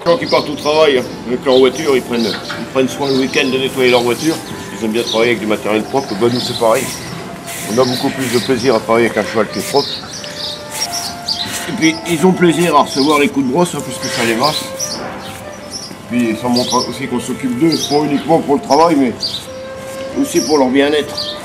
Les gens qui partent au travail avec leur voiture, ils prennent soin le week-end de nettoyer leur voiture. Ils aiment bien travailler avec du matériel propre. Ben, nous, c'est pareil. On a beaucoup plus de plaisir à travailler avec un cheval qui est propre. Et puis, ils ont plaisir à recevoir les coups de brosse, hein, puisque ça les masse. Et puis, ça montre aussi qu'on s'occupe d'eux, pas uniquement pour le travail, mais aussi pour leur bien-être.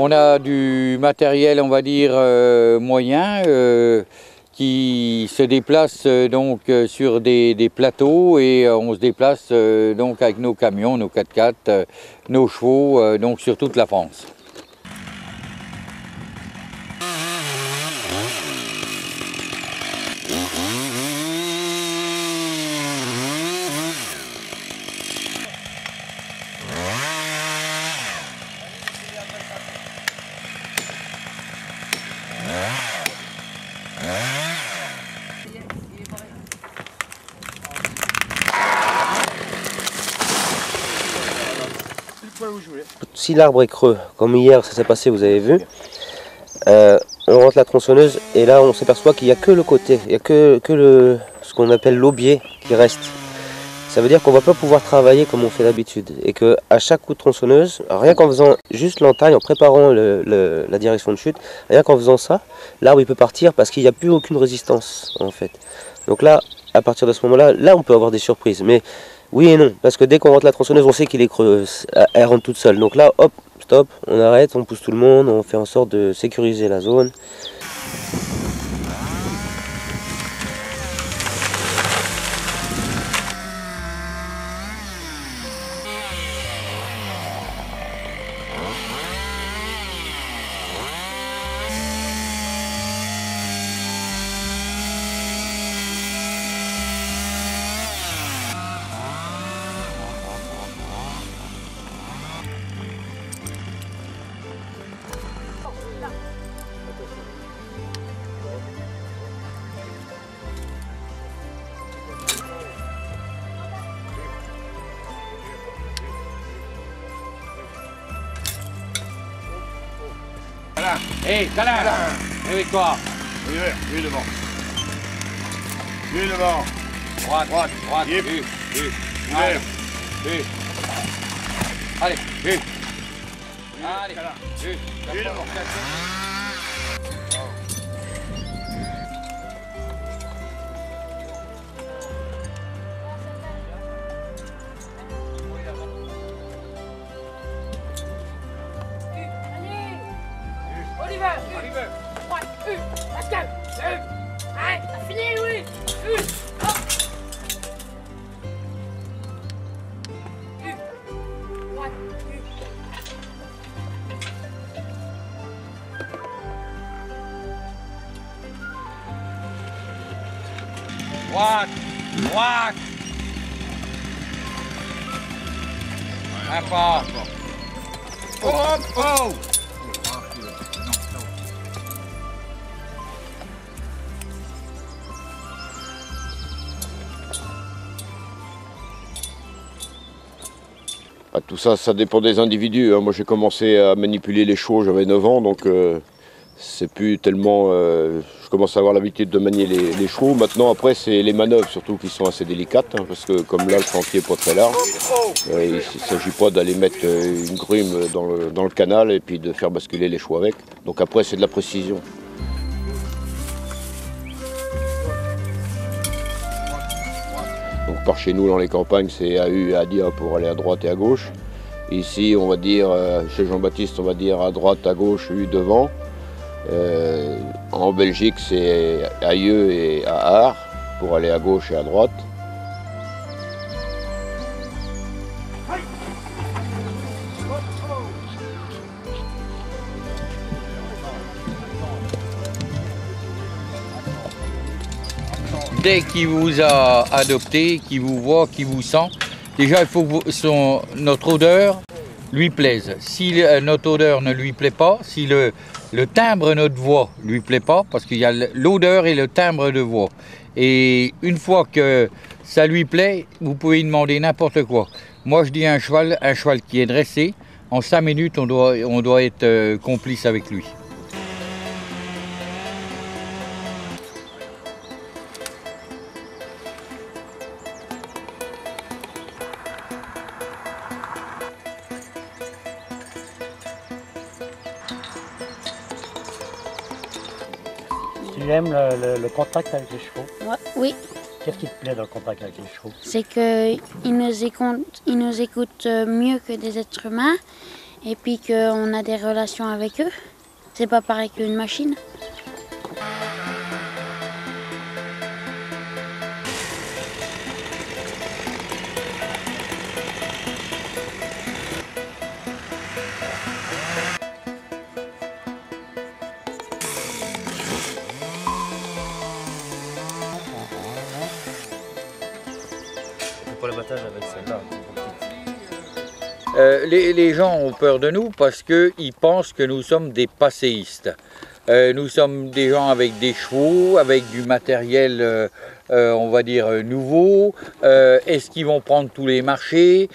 On a du matériel, on va dire, moyen, qui se déplace donc sur des plateaux et on se déplace donc avec nos camions, nos 4x4, nos chevaux, donc sur toute la France. Si l'arbre est creux, comme hier ça s'est passé, vous avez vu, on rentre la tronçonneuse et là on s'aperçoit qu'il n'y a que le côté, il n'y a que ce qu'on appelle l'aubier qui reste. Ça veut dire qu'on ne va pas pouvoir travailler comme on fait d'habitude et qu'à chaque coup de tronçonneuse, rien qu'en faisant juste l'entaille, en préparant la direction de chute, rien qu'en faisant ça, l'arbre il peut partir parce qu'il n'y a plus aucune résistance en fait. Donc là, à partir de ce moment-là, là on peut avoir des surprises. Mais oui et non, parce que dès qu'on rentre la tronçonneuse, on sait qu'il est creux, elle rentre toute seule. Donc là, hop, stop, on arrête, on pousse tout le monde, on fait en sorte de sécuriser la zone. Hé, Calin, réveille-toi. Lui devant. Lui devant. Droite, droite, Yep. Allez, allez, allez, Lui devant. Oliver! Ouais, let's go! Allez, t'as fini, oui! Hop! Ouais, droite, droite. Un pas. Hop, oh! Tout ça, ça dépend des individus. Moi, j'ai commencé à manipuler les chevaux, j'avais 9 ans, donc c'est plus tellement... je commence à avoir l'habitude de manier les chevaux. Maintenant, après, c'est les manœuvres surtout qui sont assez délicates, hein, parce que comme là, le sentier n'est pas très large, il ne s'agit pas d'aller mettre une grume dans le canal et puis de faire basculer les chevaux avec. Donc après, c'est de la précision. Donc par chez nous, dans les campagnes, c'est AU et ADIA pour aller à droite et à gauche. Ici, on va dire, chez Jean-Baptiste, on va dire à droite, à gauche, U devant. En Belgique, c'est AIE et AAR pour aller à gauche et à droite. dès qu'il vous a adopté, qu'il vous voit, qu'il vous sent, déjà il faut que notre odeur lui plaise. Si notre odeur ne lui plaît pas, si le timbre de notre voix lui plaît pas, parce qu'il y a l'odeur et le timbre de voix. Et une fois que ça lui plaît, vous pouvez lui demander n'importe quoi. Moi je dis un cheval qui est dressé, en 5 minutes on doit être complice avec lui. Tu aimes le contact avec les chevaux? Ouais, oui, Qu'est-ce qui te plaît dans le contact avec les chevaux? c'est qu'ils nous écoutent mieux que des êtres humains et puis qu'on a des relations avec eux. C'est pas pareil qu'une machine. Pas l'abattage avec celle-là. Les gens ont peur de nous parce qu'ils pensent que nous sommes des passéistes. Nous sommes des gens avec des chevaux, avec du matériel, on va dire, nouveau. Est-ce qu'ils vont prendre tous les marchés ?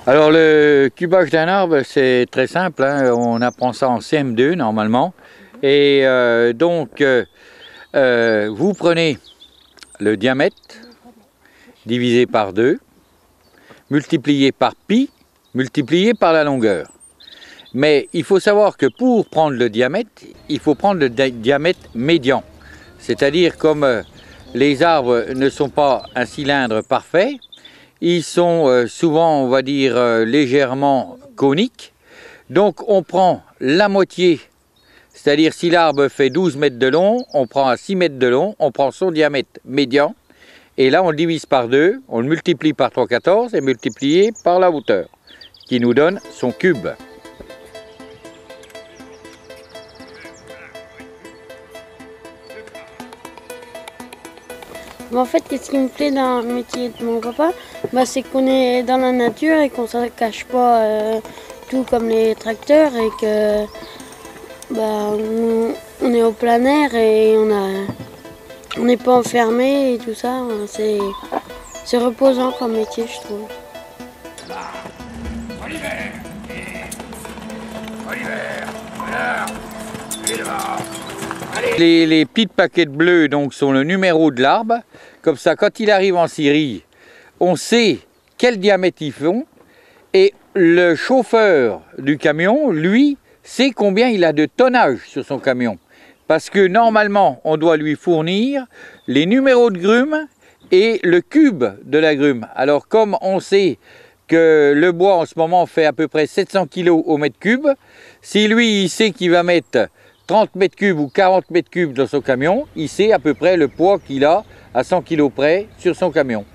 Alors le cubage d'un arbre, c'est très simple, hein. On apprend ça en CM2 normalement. Et donc, vous prenez le diamètre divisé par 2, multiplié par pi, multiplié par la longueur. Mais il faut savoir que pour prendre le diamètre, il faut prendre le diamètre médian. C'est-à-dire comme les arbres ne sont pas un cylindre parfait, ils sont souvent, on va dire, légèrement coniques. Donc on prend la moitié, c'est-à-dire si l'arbre fait 12 mètres de long, on prend à 6 mètres de long, on prend son diamètre médian, et là on le divise par 2, on le multiplie par 3,14 et multiplié par la hauteur, qui nous donne son cube. En fait, qu'est-ce qui me plaît dans le métier de mon papa, c'est qu'on est dans la nature et qu'on ne se cache pas tout comme les tracteurs et que on est au plein air et on n'est pas enfermé et tout ça. C'est reposant comme métier, je trouve. Les petites paquettes bleues donc, sont le numéro de l'arbre. Comme ça, quand il arrive en Syrie, on sait quel diamètre ils font. Et le chauffeur du camion, lui, sait combien il a de tonnage sur son camion. Parce que normalement, on doit lui fournir les numéros de grume et le cube de la grume. Alors comme on sait que le bois en ce moment fait à peu près 700 kg au mètre cube, si lui il sait qu'il va mettre 30 mètres cubes ou 40 mètres cubes dans son camion, il sait à peu près le poids qu'il a à 100 kg près sur son camion.